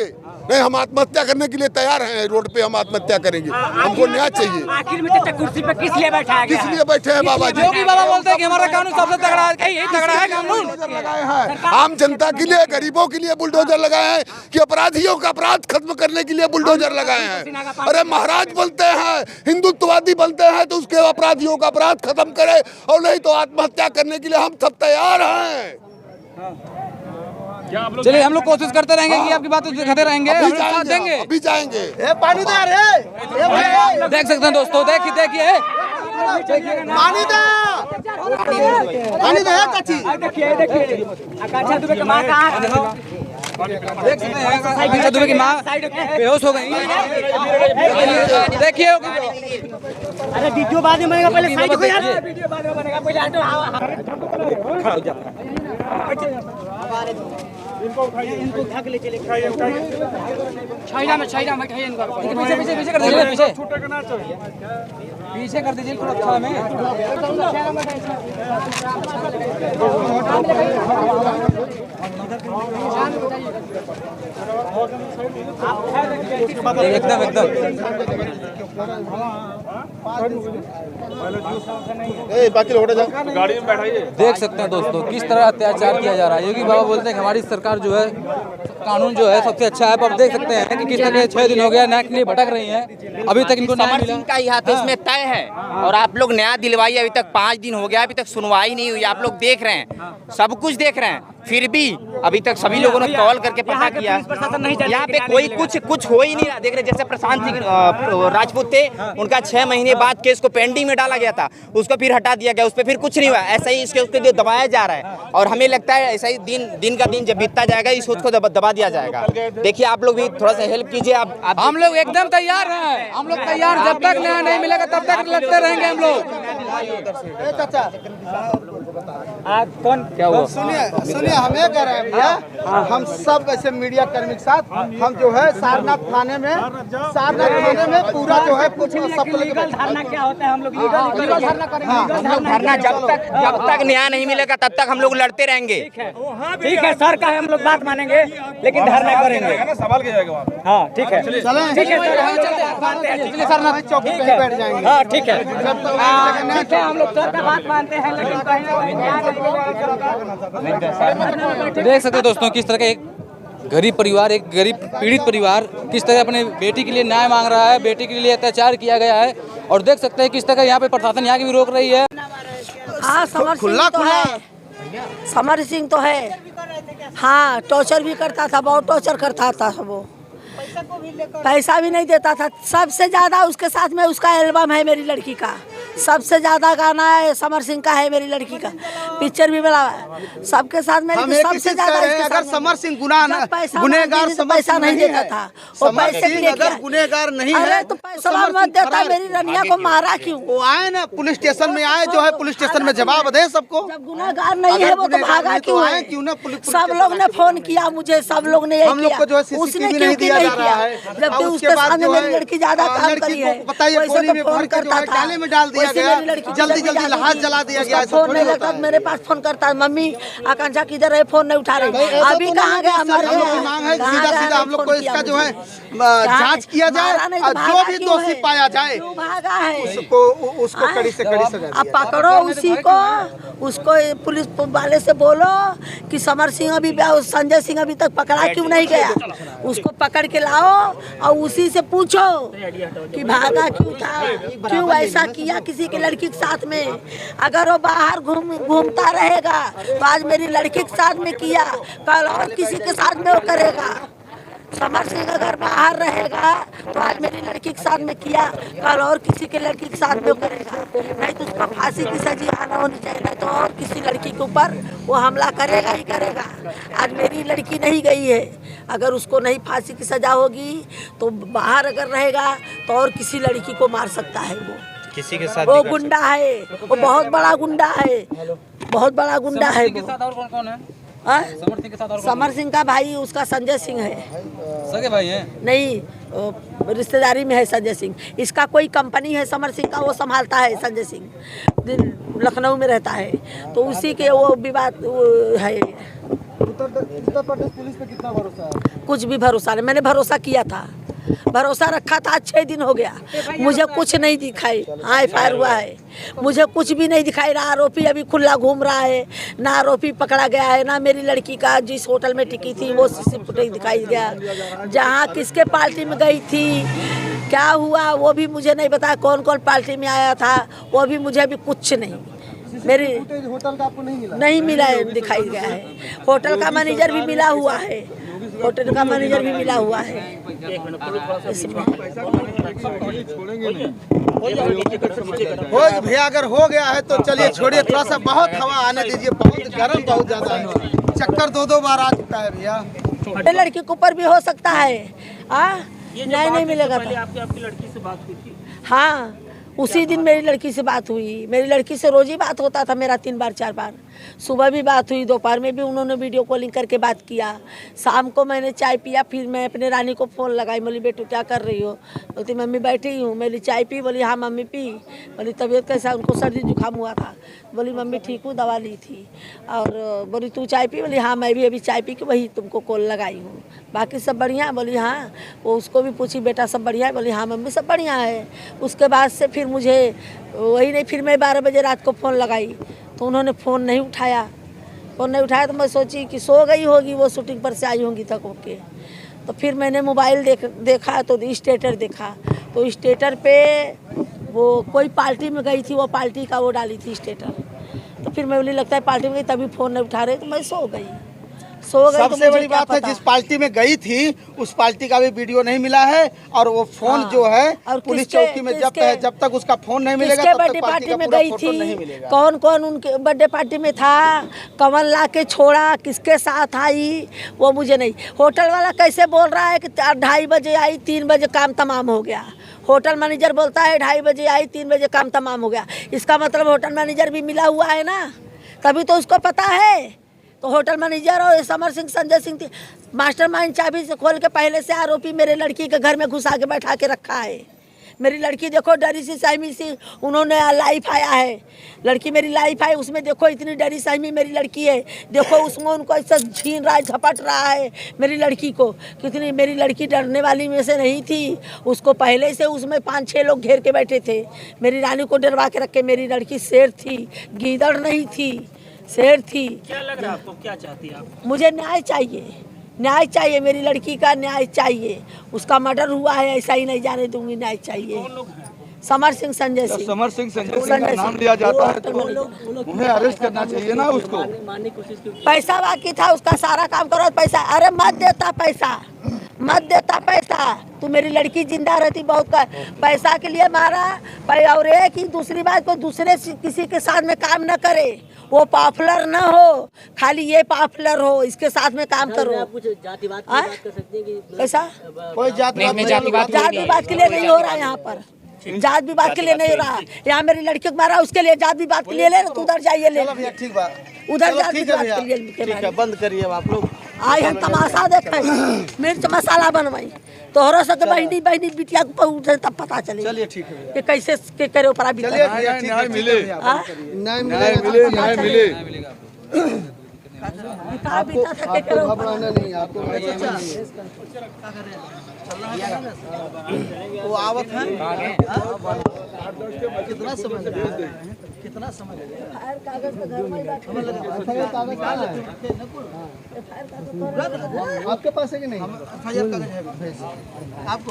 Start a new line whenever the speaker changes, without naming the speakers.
नहीं, हम आत्महत्या करने के लिए तैयार हैं। रोड पे हम आत्महत्या करेंगे, हमको न्याय चाहिए।
आखिर में कुर्सी पे किस लिए बैठा है?
किस लिए बैठे हैं बाबा जी?
योगी बाबा बोलते हैं कि हमारा कानून सबसे तगड़ा है, यही तगड़ा है कानून।
लगाए हैं आम जनता के लिए, गरीबों के लिए बुलडोजर लगाए हैं कि अपराधियों का अपराध खत्म करने के लिए बुलडोजर लगाए हैं। अरे महाराज बोलते हैं, हिंदुत्ववादी बोलते हैं तो उसके अपराधियों का अपराध खत्म करे, और नहीं तो आत्महत्या करने के लिए हम सब तैयार हैं।
चलिए हम लोग कोशिश करते रहेंगे कि आपकी बातें दिखाते रहेंगे, हम लोग साथ देंगे।
अभी जाएंगे।
पानी दे रे,
देख सकते हैं दोस्तों, देखिए
पानी दे, पानी दे कच्ची।
देखिए आकांक्षा दुबे का मां कहां है?
देख सकते हैं आकांक्षा दुबे की मां बेहोश हो गई। देखिए
अरे वीडियो बाद में बनेगा, पहले साइड हो यार। वीडियो बाद में बनेगा, पहले इनको उठाइए, इनको उठा के ले चले। छाइना में उठाइए इनको। पीछे कर दीजिए, पीछे कर दीजिए थोड़ा अच्छा में। एकदम
बाकी लोग जाओ, गाड़ी में बैठाइए।
देख सकते हैं दोस्तों किस तरह अत्याचार किया जा रहा है। योगी बाबा बोलते हैं कि हमारी सरकार जो है, कानून जो है सबसे अच्छा है। अब देख सकते हैं कि किस तरह 6 दिन हो गया न्याय के लिए भटक रही हैं, अभी तक इनको न्याय मिला।
का यहाँ इसमें तय है और आप लोग न्याय दिलवाइए। अभी तक 5 दिन हो गया, अभी तक सुनवाई नहीं हुई। आप लोग देख रहे हैं, सब कुछ देख रहे हैं, फिर भी अभी तक सभी लोगों ने कॉल करके पता किया। यहाँ पे कोई कुछ हो ही नहीं रहा। देख रहे जैसे प्रशांत सिंह राजपूत थे, उनका 6 महीने बाद केस को पेंडिंग में डाला गया था, उसको फिर हटा दिया गया, उस पर फिर कुछ नहीं हुआ। ऐसा ही उसके लिए दबाया जा रहा है और हमें लगता है ऐसा ही दिन का दिन जब बीतता जाएगा इस सोच को दबा दिया जाएगा। देखिए आप लोग भी थोड़ा सा हेल्प कीजिए। आप
हम लोग एकदम तैयार हैं, हम लोग तैयार। जब तक न्याय नहीं मिलेगा तब तक लड़ते रहेंगे हम लोग।
कौन क्या हुआ?
सुनिए हमें कह रहे हैं भैया, हम सब ऐसे मीडिया कर्मी के साथ हम जो है सारनाथ थाने में पूरा जो है कुछ
लीगल धरना क्या होता है? हम लोग लीगल धरना करेंगे।
धरना जब तक न्याय नहीं मिलेगा तब तक हम लोग लड़ते रहेंगे।
ठीक है सर का है, हम लोग बात मानेंगे लेकिन धरना करेंगे।
सवाल किया जाएगा वहाँ।
हाँ ठीक है, ठीक है
सारनाथ चौकी पे बैठ जाएंगे।
हाँ ठीक है, हम लोग सर का बात मानते हैं लेकिन
देख सकते हैं दोस्तों किस तरह का एक गरीब परिवार, एक गरीब पीड़ित परिवार किस तरह अपने बेटी के लिए न्याय मांग रहा है। बेटी के लिए अत्याचार किया गया है और देख सकते हैं किस तरह यहाँ पे प्रशासन यहाँ की भी रोक रही है।
हाँ समर सिंह तो है, समर सिंह तो है। हाँ टॉर्चर भी करता था, बहुत टॉर्चर करता था। वो पैसा भी नहीं देता था। सबसे ज्यादा उसके साथ में उसका एल्बम है मेरी लड़की का, सबसे ज्यादा गाना है समर सिंह का है मेरी लड़की का, पिक्चर भी बना है सबके साथ में। सबसे ज्यादा
अगर समर सिंह गुनहगार
पैसा नहीं देता था, वो पैसे के लिए
अगर गुनहगार नहीं
है तो पैसा मत देता। मेरी रनिया को मारा क्यों?
वो आए ना पुलिस स्टेशन में आए, जो है पुलिस स्टेशन में जवाब दे सबको।
जब गुनहगार नहीं है वो तो भागा क्यों है?
क्यों ना
सब लोग ने फोन किया मुझे, सब लोग ने
हम लोग को जो है
उसने
CCTV
क्यों
नहीं दिया जा रहा है।
जबकि उसके सामने मेरी लड़की ज्यादा काम करी है।
बताइए गोली में भर के जो है डाले में डाल दिया गया, जल्दी हाथ जला दिया गया।
फोन नहीं लगता, मेरे पास फोन करता है, मम्मी आकांक्षा किधर है, फोन नहीं उठा रही। अभी कहाँ गया? हमारे
मांग है सीधा हम लोग को इसका जो है जांच किया जाए और जो भी दोषी पाया जाए
भागा है
उसको कड़ी से कड़ी सजा।
अब पकड़ो उसी को, उसको पुलिस वाले से बोलो कि समर सिंह अभी, संजय सिंह अभी तक पकड़ा क्यों नहीं गया, उसको पकड़ के लाओ और उसी से पूछो कि भागा क्यों था, क्यों ऐसा किया किसी की लड़की के साथ में। अगर वो बाहर घूमता रहेगा तो आज मेरी लड़की के साथ में किया, कल और किसी के साथ में वो करेगा। समर सिंह अगर बाहर रहेगा तो आज मेरी लड़की के साथ में किया, कल और किसी के लड़की के साथ में वो करेगा। नहीं तो उसका फांसी की सजा आना होनी चाहिए, नहीं तो और किसी लड़की के ऊपर वो हमला करेगा ही करेगा। आज मेरी लड़की नहीं गई है, अगर उसको नहीं फांसी की सजा होगी तो बाहर अगर रहेगा तो और किसी लड़की को मार सकता है। वो
किसी के साथ
वो गुंडा है, वो बहुत बड़ा गुंडा है, बहुत बड़ा गुंडा है वो।
और कौन है?
समर सिंह के साथ और समर सिंह का भाई उसका संजय सिंह है।
सगे भाई हैं?
नहीं रिश्तेदारी में है संजय सिंह। इसका कोई कंपनी है समर सिंह का, वो संभालता है। संजय सिंह लखनऊ में रहता है, तो उसी के वो विवाद है।
उत्तर प्रदेश पुलिस पे कितना भरोसा है?
कुछ भी भरोसा नहीं। मैंने भरोसा किया था, भरोसा रखा था, 6 दिन हो गया, मुझे कुछ नहीं दिखाई। हाँ FIR हुआ है, मुझे कुछ भी नहीं दिखाई। ना आरोपी अभी खुला घूम रहा है, ना आरोपी पकड़ा गया है, ना मेरी लड़की का जिस होटल में टिकी थी वो CCTV फुटेज दिखाई गया। जहाँ किसके पार्टी में गई थी, क्या हुआ वो भी मुझे नहीं पता। कौन कौन पार्टी में आया था वो भी मुझे अभी कुछ नहीं। मेरी
होटल का आपको नहीं मिला?
नहीं मिला है, दिखाई गया है। होटल का मैनेजर भी मिला हुआ है, होटल का मैनेजर भी मिला हुआ है।
भैया अगर हो गया है तो चलिए छोड़िए, थोड़ा सा बहुत हवा आने दीजिए, बहुत गर्म बहुत ज्यादा है, चक्कर 2-2 बार आ चुका है भैया।
लड़की के ऊपर भी हो सकता है। नहीं मिलेगा था।
आपकी लड़की से बात हुई थी?
हाँ, उसी दिन मेरी लड़की से बात हुई। मेरी लड़की से रोज ही बात होता था मेरा, 3 बार 4 बार। सुबह भी बात हुई, दोपहर में भी उन्होंने वीडियो कॉलिंग करके बात किया। शाम को मैंने चाय पिया, फिर मैं अपने रानी को फ़ोन लगाई, बोली बेटू क्या कर रही हो? बोलती मम्मी बैठी हूँ। मेरी चाय पी, बोली हाँ मम्मी पी। बोली तबीयत कैसा? उनको सर्दी जुकाम हुआ था। बोली मम्मी ठीक हूँ, दवा ली थी। और बोली तू चाय पी? बोली हाँ मैं भी अभी चाय पी के वही तुमको कॉल लगाई हूँ। बाकी सब बढ़िया? बोली हाँ। वो उसको भी पूछी बेटा सब बढ़िया है? बोली हाँ मम्मी सब बढ़िया है। उसके बाद से फिर मुझे वही नहीं, फिर मैं 12 बजे रात को फ़ोन लगाई तो उन्होंने फ़ोन नहीं उठाया। तो मैं सोची कि सो गई होगी, वो शूटिंग पर से आई होंगी थक होके। तो फिर मैंने मोबाइल देखा तो स्टेटस देखा, तो स्टेटस पे वो कोई पार्टी में गई थी, वो पार्टी का वो डाली थी स्टेटस। तो फिर मैं बोली लगता है पार्टी में गई, तभी फ़ोन नहीं उठा रहे, तो मैं सो गई।
सबसे बड़ी बात है जिस पार्टी में गई थी उस पार्टी का भी वीडियो नहीं मिला है, और वो फोन जो है पुलिस चौकी में जब्त है। जब तक उसका फोन नहीं मिलेगा तब तक पार्टी का पूरा फोटो नहीं मिलेगा।
कौन कौन उनके बर्थडे पार्टी में था, कवन ला के छोड़ा, किसके साथ आई वो मुझे नहीं। होटल वाला कैसे बोल रहा है कि 2:30 बजे आई, 3 बजे काम तमाम हो गया। होटल मैनेजर बोलता है 2:30 बजे आई, 3 बजे काम तमाम हो गया। इसका मतलब होटल मैनेजर भी मिला हुआ है ना, तभी तो उसको पता है। तो होटल मैनेजर और समर सिंह, संजय सिंह थी मास्टरमाइंड। चाबी से खोल के पहले से आरोपी मेरे लड़की के घर में घुसा के बैठा के रखा है। मेरी लड़की देखो डरी सी सहमी सी, उन्होंने लाइफ आया है, लड़की मेरी लाइफ है, उसमें देखो इतनी डरी सहमी मेरी लड़की है। देखो उसमें उनको ऐसा छीन रहा है, झपट रहा है मेरी लड़की को। कितनी मेरी लड़की डरने वाली में से नहीं थी, उसको पहले से उसमें 5-6 लोग घेर के बैठे थे। मेरी रानी को डरवा के रखे। मेरी लड़की शेर थी, गीदड़ नहीं थी, शेर थी।
क्या लग रहा है आपको, क्या चाहती है आप?
मुझे न्याय चाहिए, न्याय चाहिए, मेरी लड़की का न्याय चाहिए। उसका मर्डर हुआ है, ऐसा ही नहीं जाने दूंगी, न्याय चाहिए। समर सिंह, संजय सिंह।
समर सिंह, संजय सिंह का नाम लिया जाता है तो उन्हें अरेस्ट करना चाहिए ना उसको।
पैसा बाकी था, उसका सारा काम करो पैसा। अरे मत देता पैसा, मत देता पैसा। तू मेरी लड़की जिंदा रहती बहुत का पैसा के लिए मारा। और एक ही दूसरी बात को दूसरे किसी के साथ में काम न करे, वो पॉपुलर न हो, खाली ये पॉपुलर हो, इसके साथ में काम करो।
जातिवाद की बात कर सकते हैं कि
ऐसा
कोई जात
विवाद के लिए नहीं हो रहा है यहाँ पर, जात विवाद के लिए नहीं हो रहा। यहाँ मेरी लड़की को मारा, उसके लिए जात विवाद के लिए ले, तो उधर जाइए ले,
ठीक बात,
उधर जात विवाद के लिए
ठीक है, बंद करिए आप लोग।
आई हम तमाशा देखे, मिर्च मसाला बनवाई, तोहरा से तो बहनी बिटिया को उठे तब पता चले।
चलिए ठीक है
कि कैसे के करे ऊपर अभी
न्याय मिले, न्याय मिले।
आपको घबराना नहीं, आपको वो आवत है। कितना समय लगेगा? कितना समय लगेगा?
कागज का घर में
आपके पास है कि नहीं? आपको